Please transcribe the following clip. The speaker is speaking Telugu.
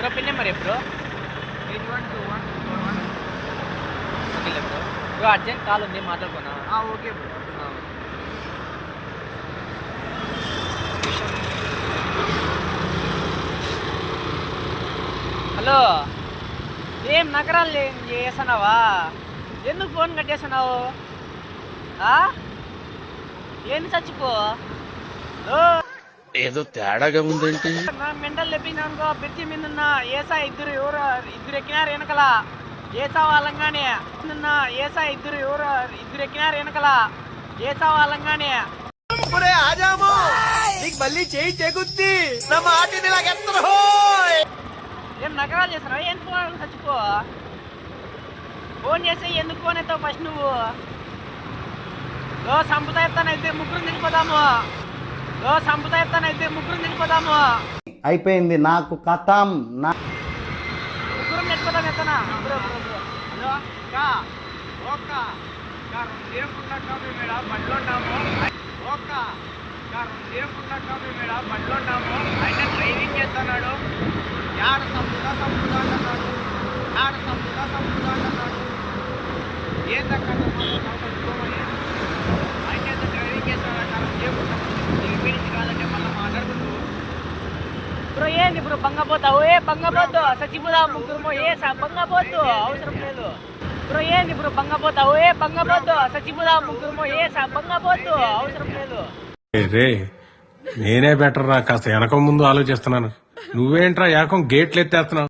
Bro pin number bro 812141. Okay bro. Bro urgent call ఉంది మాట్లాడుకున్నా. Okay bro. హలో, ఏం నగరాలు చేస్తున్నావా? ఎందుకు ఫోన్ కట్టేస్తున్నావు? ఏంది చచ్చిపో? ఏదో తేడాగా ఉందేంటి? నా మెంటల్ తెప్పింది అనుకో. బ్రిడ్జి మీద ఉన్న ఏసా ఇద్దరు ఎక్కినారు వెనకల. ఏసా వాళ్ళంగానే ఏసా ఇద్దరు ఎక్కినారు వెనకల. ఏసా వాళ్ళంగానే మళ్ళీ చేయి చెగుద్ది నా మాటిని ఏం నగరాలు చేస్తున్నావు? ఏం ఫోన్ చచ్చిపో? ఫోన్ చేస్తే ఎందుకు ఫోన్ ఎత్తావు ఫస్ట్ నువ్వు? సంపుతా చెప్తాను ఇద్దరు ముగ్గురు తినిపోదాము. సంపుతా చెప్తాను ఇద్దరు ముగ్గురు తినిపోదాము. అయిపోయింది నాకు కథం. ముగ్గురు నెట్టుకోదాం ఎత్తనా? ఆయన డ్రైవింగ్ చేస్తున్నాడు. యాడ సంపుతా అంటున్నాడు. ఏందక్కడ ఆయన డ్రైవింగ్ చేస్తున్నాడు. కాదంటే మళ్ళీ మాట్లాడుకుంటూ బ్రో ఏంది బ్రో బంగపోతావు? బంగపోద్దు, చచ్చిపోదాం ముగ్గురు. బంగపోద్దు, అవసరం లేదు బ్రో. ఏంది బ్రో బంగపోతావు? బంగపోద్దు, చచ్చిపోదాం ముగ్గురు. బంగపోద్దు, అవసరం లేదు. రే నేనే బెటర్ రా, కాస్త వెనక ముందు ఆలోచిస్తున్నాను. నువ్వేంట్రా ఏకం గేట్లు ఎత్తేస్తున్నావు?